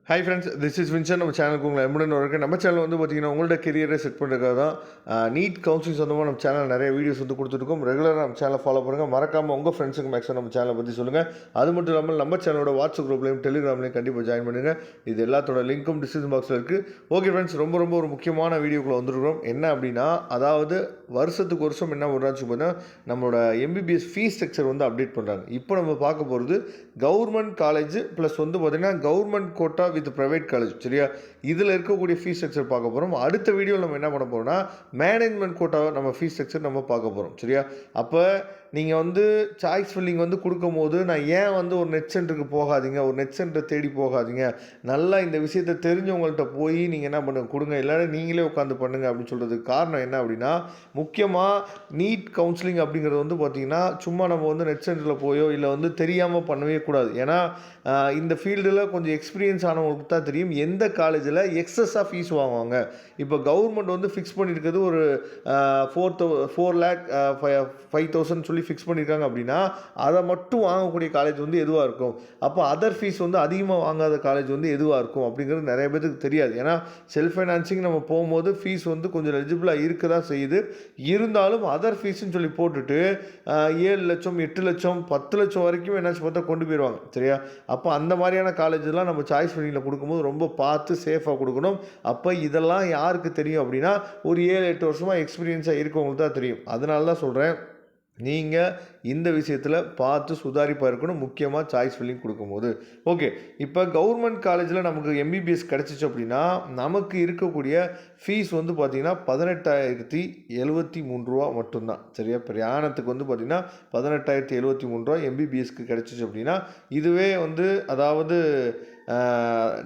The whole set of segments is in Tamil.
Hi friends, this is Vinson. நம்ம சேனலுக்கு உங்களை எம்புடன் வரக்கு. நம்ம சேனல் வந்து பார்த்தீங்கன்னா உங்களோட கெரியரை செட் பண்ணுறதுக்காக தான் நீட் கவுன்சிலிங் சொந்தமாக நம்ம சேனல் நிறைய வீடியோஸ் வந்து கொடுத்துருக்கோம். ரெகுலராக நம்ம சேனலை ஃபாலோ பண்ணுங்கள். மறக்காமல் உங்கள் ஃப்ரெண்ட்ஸுக்கு மேக்ஸிமம் நம்ம சேனலை பற்றி சொல்லுங்கள். அது மட்டும் இல்லாமல் நம்ம சேனலோட வாட்ஸ்அப் குரூப்லையும் டெலிகிராம்லையும் கண்டிப்பாக ஜாயின் பண்ணுங்கள். இது எல்லாத்தோட லிங்க்கும் டிஸ்கிரிப்ஷன் பாக்ஸில் இருக்குது. ஓகே ஃப்ரெண்ட்ஸ், ரொம்ப ஒரு முக்கியமான வீடியோக்குள்ளே வந்துருக்கிறோம். என்ன அப்படின்னா, அதாவது வருஷத்துக்கு வருஷம் என்ன பண்ணுறாச்சு பார்த்தீங்கன்னா, நம்மளோட எம்பிபிஎஸ் ஃபீஸ் ஸ்ட்ரக்சர் வந்து அப்டேட் பண்ணுறாங்க. இப்போ நம்ம பார்க்க போகிறது கவர்மெண்ட் காலேஜ் ப்ளஸ் வந்து பார்த்திங்கன்னா government quota with private college. சரியா, இதில் இருக்கக்கூடிய ஃபீஸ் ஸ்ட்ரக்சர் பார்க்க போகிறோம். அடுத்த வீடியோவில் நம்ம என்ன பண்ண போகிறோம்னா, மேனேஜ்மெண்ட் கோட்டாவை நம்ம ஃபீஸ் ஸ்ட்ரக்சர் நம்ம பார்க்க போகிறோம். சரியா, அப்போ நீங்கள் வந்து சாய்ஸ் ஃபில்லிங் வந்து கொடுக்கும் போது நான் ஏன் வந்து ஒரு நெட் சென்டருக்கு போகாதீங்க, ஒரு நெட் சென்டரை தேடி போகாதீங்க, நல்லா இந்த விஷயத்தை தெரிஞ்சவங்கள்ட்ட போய் நீங்கள் என்ன பண்ணுங்க கொடுங்க, இல்லைன்னா நீங்களே உட்காந்து பண்ணுங்கள் அப்படின்னு சொல்கிறதுக்கு காரணம் என்ன அப்படின்னா, முக்கியமாக நீட் கவுன்சிலிங் அப்படிங்கிறது வந்து பார்த்திங்கன்னா சும்மா நம்ம வந்து நெட் சென்டரில் போயோ இல்லை வந்து தெரியாமல் பண்ணவே கூடாது. ஏன்னா இந்த ஃபீல்டில் கொஞ்சம் எக்ஸ்பீரியன்ஸ் ஆனவங்களுக்கு தான் தெரியும் எந்த காலேஜில் எக்ஸஸாக ஃபீஸ் வாங்குவாங்க. இப்போ கவர்மெண்ட் வந்து ஃபிக்ஸ் பண்ணியிருக்கிறது ஒரு 4,05,000 சொல்லி ஃபிக்ஸ் பண்ணியிருக்காங்க அப்படின்னா, அதை மட்டும் வாங்கக்கூடிய காலேஜ் வந்து எதுவாக இருக்கும். அப்போ அதர் ஃபீஸ் வந்து அதிகமாக வாங்காத காலேஜ் வந்து எதுவாக இருக்கும் அப்படிங்கிறது நிறைய பேருக்கு தெரியாது. ஏன்னா செல்ஃப் ஃபைனான்சிங் நம்ம போகும்போது ஃபீஸ் வந்து கொஞ்சம் எலிஜிபிளாக இருக்க தான் செய்யுது. இருந்தாலும் அதர் ஃபீஸ்ன்னு சொல்லி போட்டுட்டு 7 லட்சம் 8 லட்சம் 10 லட்சம் வரைக்கும் என்னாச்சு பார்த்தா கொண்டு போயிடுவாங்க. சரியா, அப்போ அந்த மாதிரியான காலேஜெலாம் நம்ம சாய்ஸ் ஃபில்லிங்கில் கொடுக்கும்போது ரொம்ப பார்த்து சேஃபாக கொடுக்கணும். அப்போ இதெல்லாம் யாருக்கு தெரியும் அப்படின்னா, ஒரு 7-8 வருஷமாக எக்ஸ்பீரியன்ஸாக இருக்கவங்களுக்கு தான் தெரியும். அதனால தான் சொல்கிறேன், நீங்கள் இந்த விஷயத்தில் பார்த்து சுதாரிப்பாக இருக்கணும், முக்கியமாக சாய்ஸ் ஃபில்லிங் கொடுக்கும்போது. ஓகே, இப்போ கவர்மெண்ட் காலேஜில் நமக்கு எம்பிபிஎஸ் கிடச்சிச்சு அப்படின்னா நமக்கு இருக்கக்கூடிய ஃபீஸ் வந்து பார்த்திங்கன்னா 18,073 ரூபா மட்டும்தான். சரியா, பிரயாணத்துக்கு வந்து பார்த்திங்கன்னா 18,073 ரூபா எம்பிபிஎஸ்க்கு கிடச்சிச்சு அப்படின்னா, இதுவே வந்து அதாவது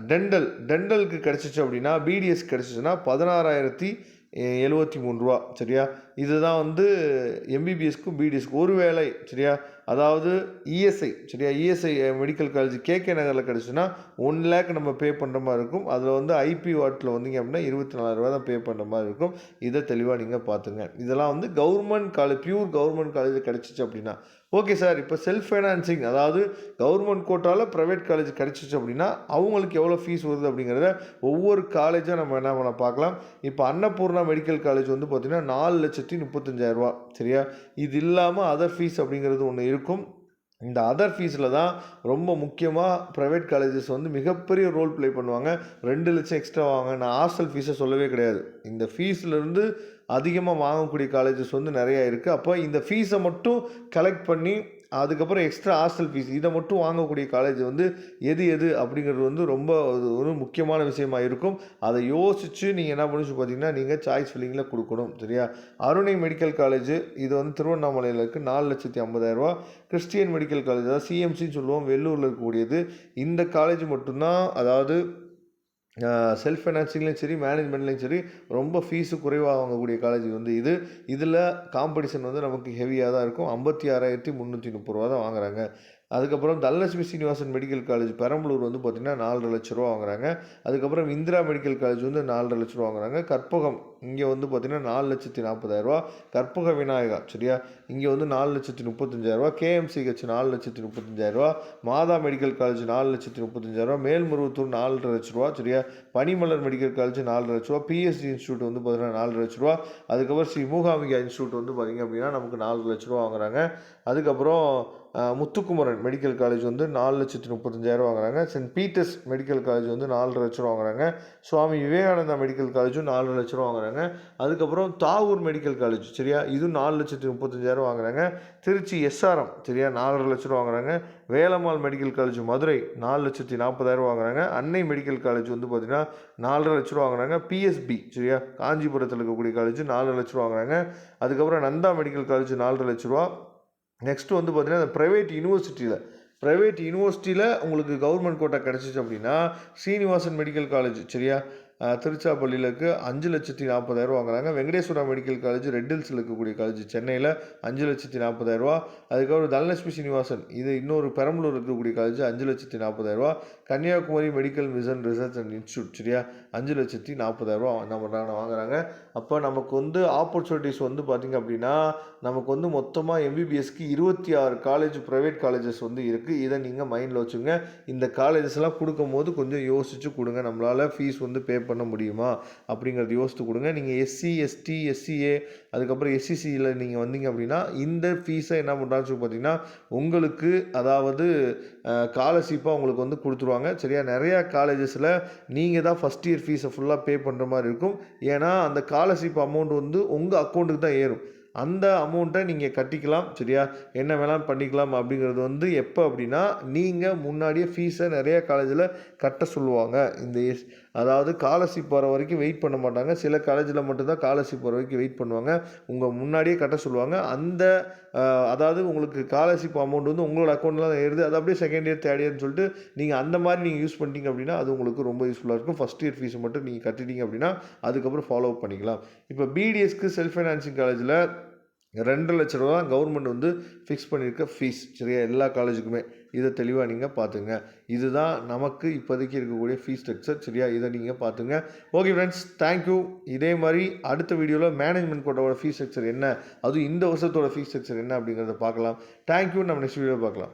டெண்டலுக்கு கிடச்சிச்சு அப்படின்னா, பிடிஎஸ் கிடச்சிச்சுன்னா 16,073 ரூபா. சரியா, இதுதான் வந்து எம்பிபிஎஸ்க்கும் பிடிஎஸ்க்கும் ஒருவேளை. சரியா, அதாவது இஎஸ்ஐ. சரியா, இஎஸ்ஐ மெடிக்கல் காலேஜ் கேகே நகரில் கிடச்சுன்னா 1 லேக் நம்ம பே பண்ணுற மாதிரி இருக்கும். அதில் வந்து ஐபி வாட்டில் வந்தீங்க அப்படின்னா 24,000 ரூபா தான் பே பண்ணுற மாதிரி இருக்கும். இதை தெளிவாக நீங்கள் பார்த்துங்க. இதெல்லாம் வந்து government college, pure government college கிடச்சிச்சு அப்படின்னா. ஓகே சார், இப்போ செல்ஃப் ஃபைனான்சிங், அதாவது கவர்மெண்ட் கோட்டாவில் ப்ரைவேட் காலேஜ் கிடச்சிச்சு அப்படின்னா அவங்களுக்கு எவ்வளோ ஃபீஸ் வருது அப்படிங்கிறத ஒவ்வொரு காலேஜாக நம்ம என்ன பண்ண பார்க்கலாம். இப்போ அன்னபூர்ணா மெடிக்கல் காலேஜ் வந்து பார்த்திங்கன்னா 4,35,000 ரூபா. சரியா, இது இல்லாமல் அதர் ஃபீஸ் அப்படிங்கிறது ஒன்று இருக்கும். இந்த அதர் ஃபீஸில் தான் ரொம்ப முக்கியமாக ப்ரைவேட் காலேஜஸ் வந்து மிகப்பெரிய ரோல் ப்ளே பண்ணுவாங்க. 2 லட்சம் எக்ஸ்ட்ரா வாங்க. நான் ஹாஸ்டல் ஃபீஸை சொல்லவே கிடையாது. இந்த ஃபீஸ்லேருந்து அதிகமாக வாங்கக்கூடிய காலேஜஸ் வந்து நிறையா இருக்குது. அப்போ இந்த ஃபீஸை மட்டும் கலெக்ட் பண்ணி அதுக்கப்புறம் எக்ஸ்ட்ரா ஹாஸ்டல் ஃபீஸ் இதை மட்டும் வாங்கக்கூடிய காலேஜ் வந்து எது அப்படிங்கிறது வந்து ரொம்ப ஒரு முக்கியமான விஷயமா இருக்கும். அதை யோசித்து நீங்கள் என்ன பண்ணிச்சு பார்த்தீங்கன்னா, நீங்கள் சாய்ஸ் ஃபில்லிங்கில் கொடுக்கணும். சரியா, அருணை மெடிக்கல் காலேஜ் இது வந்து திருவண்ணாமலையில் இருக்குது, 4,50,000 ரூபா. கிறிஸ்டியன் மெடிக்கல் காலேஜ், அதாவது சிஎம்சின்னு சொல்லுவோம், வெள்ளூரில் இருக்கக்கூடியது. இந்த காலேஜ் மட்டும்தான், அதாவது செல்ஃப் ஃபைனான்சிங்லேயும் சரி மேனேஜ்மெண்ட்லேயும் சரி ரொம்ப ஃபீஸு குறைவாக வாங்கக்கூடிய காலேஜ் வந்து இது. இதில் காம்படிஷன் வந்து நமக்கு ஹெவியாக தான் இருக்கும். 56,330 ரூபா தான் வாங்குறாங்க. அதுக்கப்புறம் தனலட்சுமி சீனிவாசன் மெடிக்கல் காலேஜ் பெரம்பலூர் வந்து பார்த்திங்கன்னா 4,50,000 லட்ச ரூபா வாங்குறாங்க. அதுக்கப்புறம் இந்திரா மெடிக்கல் காலேஜ் வந்து 4,50,000 லட்ச ரூபா வாங்குறாங்க. கற்பகம் இங்கே வந்து பார்த்திங்கன்னா 4,40,000 ரூபா. கற்பக விநாயகா. சரியா, இங்கே வந்து 4,35,000 ரூபா. கேஎம்சிஹெச் 4,35,000 ரூபா. மாதா மெடிக்கல் காலேஜ் 4,35,000 ரூபா. மேல்மருவத்தூர் 4,50,000 லட்ச ரூபா. சரியா, பனிமலர் மெடிக்கல் காலேஜ் 4,00,000 லட்ச ரூபா. பிஎஸ்டி இன்ஸ்டியூட் வந்து பார்த்திங்கன்னா 4,00,000 லட்ச ரூபா. அதுக்கப்புறம் ஸ்ரீ மூகாம்பிகா இன்ஸ்டியூட் வந்து பார்த்திங்க அப்படின்னா நமக்கு 4 லட்ச ரூபா வாங்குறாங்க. அதுக்கப்புறம் முத்துக்குமரன் மெடிக்கல் காலேஜ் வந்து 4,35,000 வாங்குறாங்க. சென்ட் பீட்டர்ஸ் மெடிக்கல் காலேஜ் வந்து 4,50,000 லட்ச ரூபா வாங்குறாங்க. சுவாமி விவேகானந்தா மெடிக்கல் காலேஜும் 4,00,000 லட்ச ரூபா வாங்குறாங்க. அதுக்கப்புறம் தாவூர் மெடிக்கல் காலேஜ், சரியா, இதுவும் 4,35,000 வாங்குறாங்க. திருச்சி எஸ்ஆர்எம், சரியா, 4,50,000 லட்ச ரூபா வாங்குறாங்க. வேலம்மாள் மெடிக்கல் காலேஜ் மதுரை 4,40,000 வாங்குறாங்க. அன்னை மெடிக்கல் காலேஜ் வந்து பார்த்திங்கன்னா 4,50,000 லட்ச ரூபா வாங்குறாங்க. பிஎஸ்பி, சரியா, காஞ்சிபுரத்தில் இருக்கக்கூடிய காலேஜ் 4,00,000 லட்ச ரூபா வாங்குறாங்க. அதுக்கப்புறம் நந்தா மெடிக்கல் காலேஜ் 4,50,000 லட்ச ரூபா. நெக்ஸ்ட்டு வந்து பார்த்திங்கன்னா இந்த ப்ரைவேட் யூனிவர்சிட்டியில் உங்களுக்கு கவர்மெண்ட் கோட்டா கிடச்சிச்சு அப்படின்னா ஸ்ரீனிவாசன் மெடிக்கல் காலேஜ், சரியா, திருச்சிராப்பள்ளியில் இருக்க 5,40,000 வாங்குறாங்க. வெங்கடேஸ்வரா மெடிக்கல் காலேஜ் ரெட் ஹில்ஸில் இருக்கக்கூடிய காலேஜ் சென்னையில் 5,40,000. அதுக்கப்புறம் தனலட்சுமி சீனிவாசன் இது இன்னொரு பெரம்பலூர் இருக்கக்கூடிய college 5,40,000. Kanyakumari medical mission research and institute சரியா 5,40,000 நம்ம வாங்குறாங்க. அப்போ நமக்கு வந்து ஆப்பர்ச்சுனிட்டிஸ் வந்து பார்த்திங்க அப்படின்னா நமக்கு வந்து மொத்தமாக எம்பிபிஎஸ்க்கு 26 காலேஜ் ப்ரைவேட் காலேஜஸ் வந்து இருக்குது. இதை நீங்கள் மைண்டில் வச்சுங்க. இந்த காலேஜஸ்லாம் கொடுக்கும்போது கொஞ்சம் யோசித்து கொடுங்க. நம்மளால் ஃபீஸ் வந்து பே பண்ண முடியுமா அப்படிங்கிறது யோசித்து கொடுங்க. நீங்கள் எஸ்சி எஸ்டி எஸ்சிஏ அதுக்கப்புறம் எஸ்சிசியில் நீங்கள் வந்தீங்க அப்படின்னா இந்த ஃபீஸை என்ன பண்ணுறான்னு சொல்லி பார்த்தீங்கன்னா உங்களுக்கு அதாவது ஸ்காலர்ஷிப்பாக உங்களுக்கு வந்து கொடுத்துருவாங்க சரியா. நிறையா காலேஜஸில் நீங்கள் தான் ஃபஸ்ட் இயர் ஃபீஸை ஃபுல்லாக பே பண்ணுற மாதிரி இருக்கும். ஏன்னா அந்த ஸ்காலர்ஷிப் அமௌண்ட் வந்து உங்கள் அக்கௌண்ட்டுக்கு தான் ஏறும். அந்த அமௌண்ட்டை நீங்கள் கட்டிக்கலாம் சரியா. என்ன வேணாலும் பண்ணிக்கலாம். அப்படிங்கிறது வந்து எப்போ அப்படின்னா நீங்கள் முன்னாடியே ஃபீஸை நிறைய காலேஜில் கட்ட சொல்லுவாங்க. இந்த அதாவது ஸ்காலர்ஷிப் வர வரைக்கும் வெயிட் பண்ண மாட்டாங்க. சில காலேஜில் மட்டும்தான் ஸ்காலர்ஷிப் வர வரைக்கும் வெயிட் பண்ணுவாங்க. உங்கள் முன்னாடியே கட்ட சொல்லுவாங்க. அந்த அதாவது உங்களுக்கு ஸ்காலர்ஷிப் அமௌண்ட் வந்து உங்களோட அக்கௌண்ட்டில் தான் ஏறுது. அது அப்படியே செகண்ட் இயர் தேர்ட் இயர்னு சொல்லிட்டு நீங்கள் அந்த மாதிரி நீங்கள் யூஸ் பண்ணிட்டீங்க அப்படின்னா அது உங்களுக்கு ரொம்ப யூஸ்ஃபுல்லாக இருக்கும். ஃபஸ்ட் இயர் ஃபீஸை மட்டும் நீங்கள் கட்டிட்டீங்க அப்படின்னா அதுக்கப்புறம் ஃபாலோ அப் பண்ணிக்கலாம். இப்போ பிடிஎஸ்க்கு செல்ஃப் ஃபைனான்சிங் காலேஜில் 2,00,000 ரூபா கவர்மெண்ட் வந்து ஃபிக்ஸ் பண்ணியிருக்க ஃபீஸ் சரியா எல்லா காலேஜுக்குமே. இதை தெளிவாக நீங்கள் பார்த்துங்க. இதுதான் நமக்கு இப்போதைக்கு இருக்கக்கூடிய ஃபீஸ் ஸ்ட்ரக்சர் சரியா. இதை நீங்கள் பார்த்துங்க. Okay friends, thank you. இதே மாதிரி அடுத்த வீடியோவில் மேனேஜ்மெண்ட் கோட்டாவோட ஃபீஸ் ஸ்ட்ரக்சர் என்ன, அதுவும் இந்த வருஷத்தோட ஃபீஸ் ஸ்ட்ரக்சர் என்ன அப்படிங்கிறத பார்க்கலாம். தேங்க்யூ. நம்ம நெக்ஸ்ட் வீடியோ பார்க்கலாம்.